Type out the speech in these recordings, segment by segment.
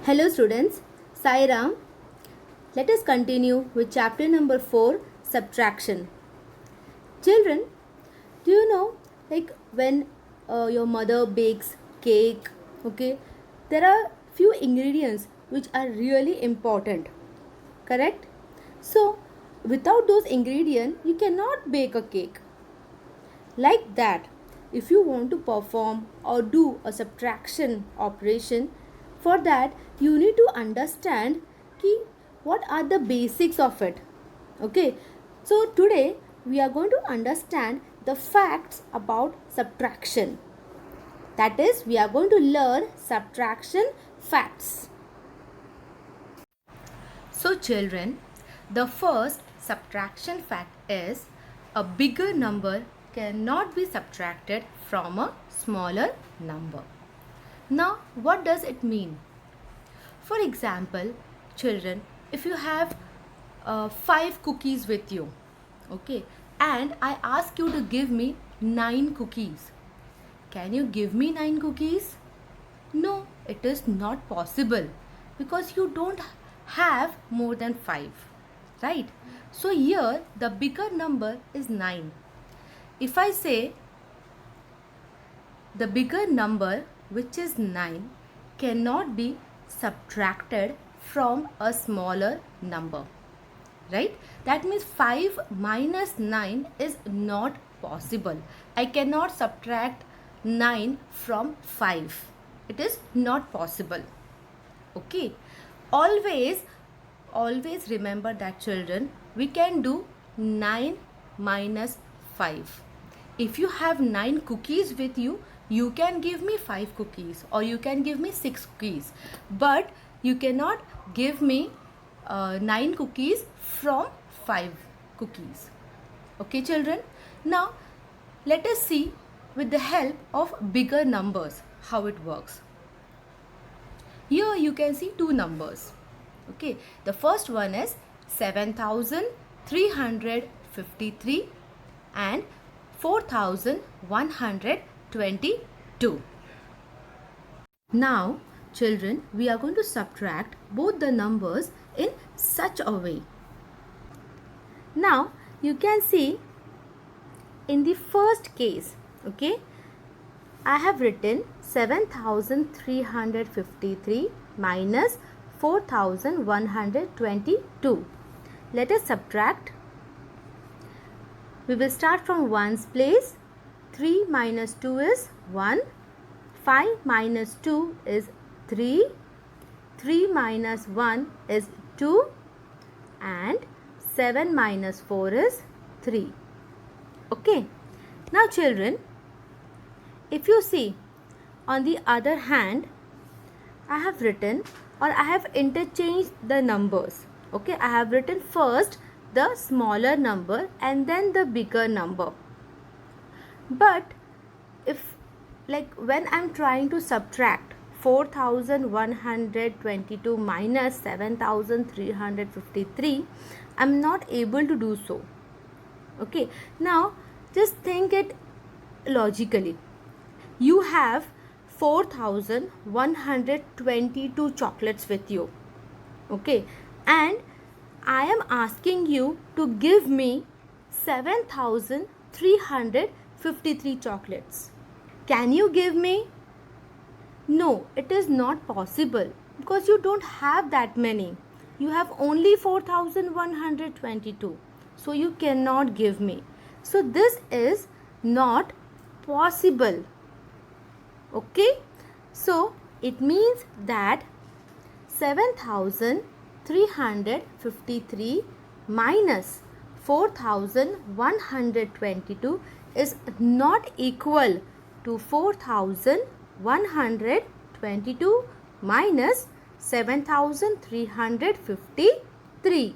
Hello students, Sai Ram. Let us continue with chapter number 4, subtraction. Children, do you know when your mother bakes cake, okay, there are few ingredients which are really important, correct? So, without those ingredients, you cannot bake a cake. Like that, if you want to perform or do a subtraction operation, for that you need to understand what are the basics of it. Okay, so today we are going to understand the facts about subtraction. That is, we are going to learn subtraction facts. So children, the first subtraction fact is a bigger number cannot be subtracted from a smaller number. Now, what does it mean? For example, children, if you have 5 cookies with you, okay, and I ask you to give me 9 cookies, can you give me 9 cookies? No, it is not possible because you don't have more than 5, right? So here the bigger number is 9. If I say the bigger number, which is 9, cannot be subtracted from a smaller number, right? That means 5 minus 9 is not possible. I cannot subtract 9 from 5. It is not possible. Okay, always remember that, children, we can do 9 minus 5. If you have 9 cookies with you, you can give me 5 cookies or you can give me 6 cookies, but you cannot give me 9 cookies from 5 cookies. Okay children, now let us see with the help of bigger numbers how it works. Here you can see two numbers. Okay, the first one is 7,353 and 4,122. Now children, we are going to subtract both the numbers in such a way. Now you can see in the first case, okay, I have written 7,353 minus 4,122. Let us subtract. We will start from ones place. 3 minus 2 is 1. 5 minus 2 is 3. 3 minus 1 is 2. And 7 minus 4 is 3. Okay. Now children, if you see on the other hand, I have written or I have interchanged the numbers. Okay, I have written first the smaller number and then the bigger number. But if when I am trying to subtract 4,122 minus 7,353, I am not able to do so. Okay, now just think it logically. You have 4,122 chocolates with you, okay, and I am asking you to give me 7,353 chocolates. Can you give me? No, it is not possible because you don't have that many. You have only 4,122, so you cannot give me. So this is not possible. Okay, so it means that 7,353 minus 4,122 is not equal to 4,122 minus 7,353.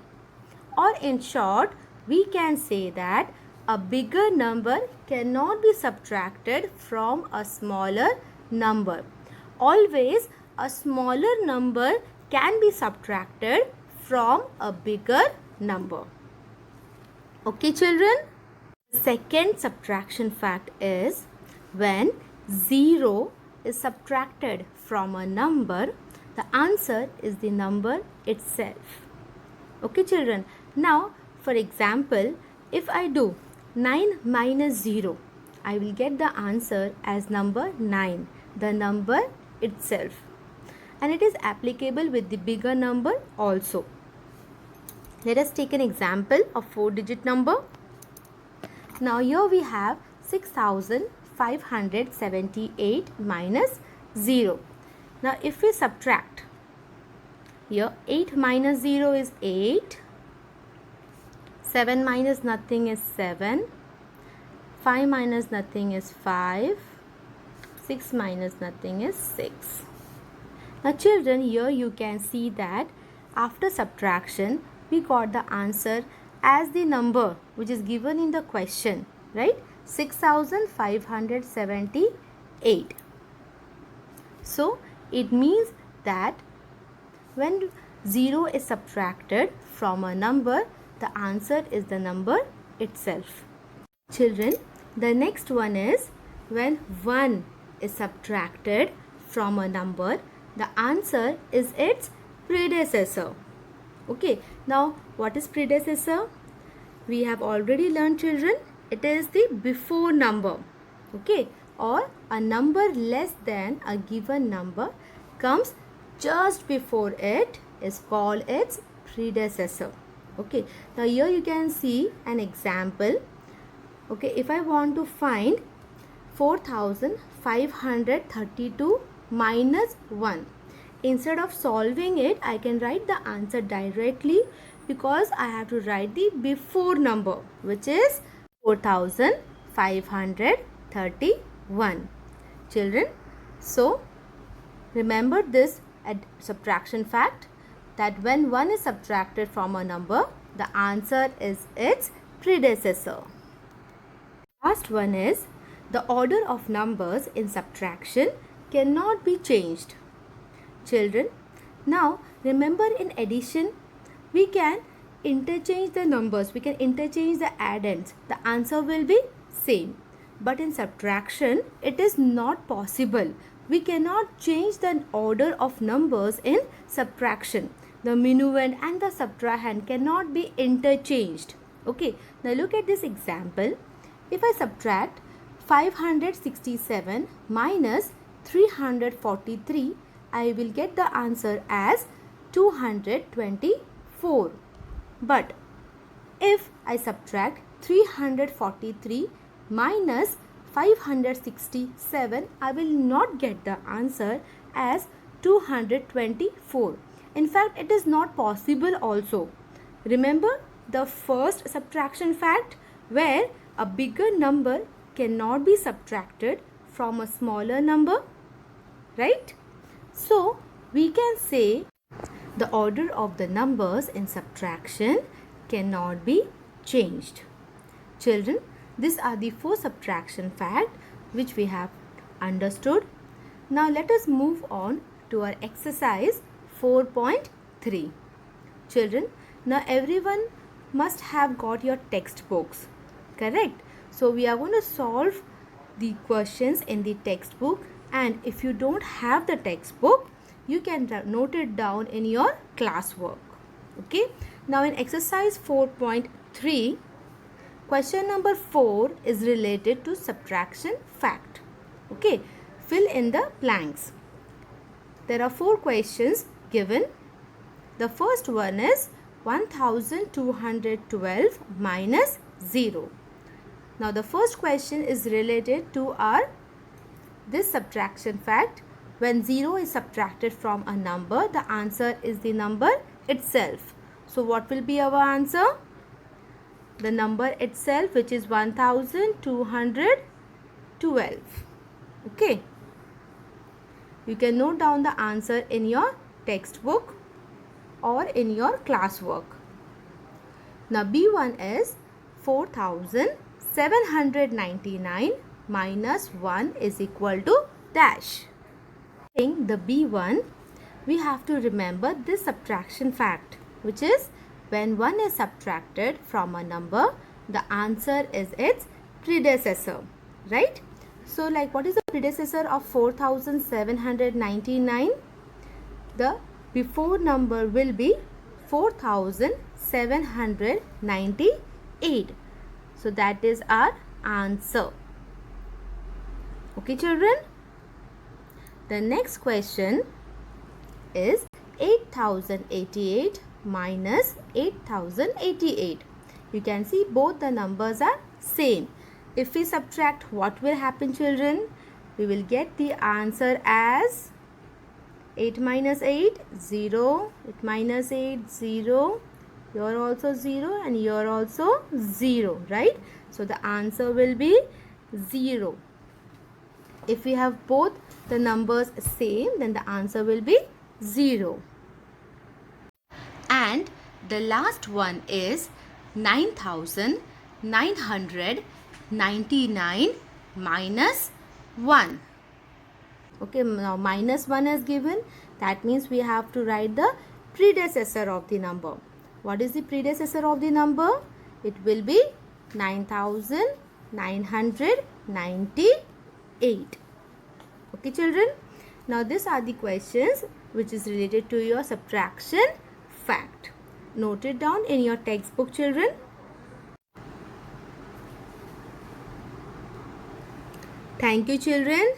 Or in short, we can say that a bigger number cannot be subtracted from a smaller number. Always a smaller number can be subtracted from a bigger number. Okay children? Second subtraction fact is when 0 is subtracted from a number, The answer is the number itself. Okay children, now for example, if I do 9 minus 0, I will get the answer as number 9, the number itself. And it is applicable with the bigger number also. Let us take an example of 4-digit number. Now here we have 6578 minus 0. Now if we subtract, here 8 minus 0 is 8, 7 minus nothing is 7, 5 minus nothing is 5, 6 minus nothing is 6. Now children, here you can see that after subtraction we got the answer as the number which is given in the question, right? 6578. So it means that when 0 is subtracted from a number, the answer is the number itself. Children, the next one is when 1 is subtracted from a number, the answer is its predecessor. Okay, now what is predecessor? We have already learned children, it is the before number. Okay, or a number less than a given number comes just before it is called its predecessor. Okay, now here you can see an example. Okay, if I want to find 4532 minus 1, instead of solving it, I can write the answer directly because I have to write the before number, which is 4531. Children, so remember this subtraction fact, that when 1 is subtracted from a number, the answer is its predecessor. Last one is the order of numbers in subtraction cannot be changed. Children, now remember in addition we can interchange the numbers, we can interchange the addends, the answer will be same. But in subtraction it is not possible. We cannot change the order of numbers in subtraction. The minuend and the subtrahend cannot be interchanged. Okay, now look at this example. If I subtract 567 minus 343, I will get the answer as 224. But if I subtract 343 minus 567, I will not get the answer as 224. In fact, it is not possible also. Remember the first subtraction fact where a bigger number cannot be subtracted from a smaller number, right? So we can say the order of the numbers in subtraction cannot be changed. Children, these are the 4 subtraction facts which we have understood. Now let us move on to our exercise 4.3. Children, now everyone must have got your textbooks, correct? So we are going to solve the questions in the textbook, and if you don't have the textbook, you can note it down in your classwork. Okay, now in exercise 4.3, question number 4 is related to subtraction fact. Okay, fill in the blanks. There are 4 questions given. The first one is 1212 minus 0. Now the first question is related to this subtraction fact. When 0 is subtracted from a number, the answer is the number itself. So what will be our answer? The number itself, which is 1212. Okay. You can note down the answer in your textbook or in your classwork. Now B1 is 4799 minus 1 is equal to dash. In the B1, we have to remember this subtraction fact, which is when 1 is subtracted from a number, the answer is its predecessor, right? So like, what is the predecessor of 4799? the before number will be 4798. So that is our answer. Okay children. The next question is 8088 minus 8088. You can see both the numbers are same. If we subtract, what will happen children? We will get the answer as 8 minus 8, 0. 8 minus 8, 0. Here also 0 and here also 0, right? So the answer will be 0. If we have both the numbers same, then the answer will be 0. And the last one is 9999 minus 1. Okay, now minus 1 is given. That means we have to write the predecessor of the number. What is the predecessor of the number? It will be 9998. Okay children. Now these are the questions which is related to your subtraction fact. Note it down in your textbook children. Thank you children.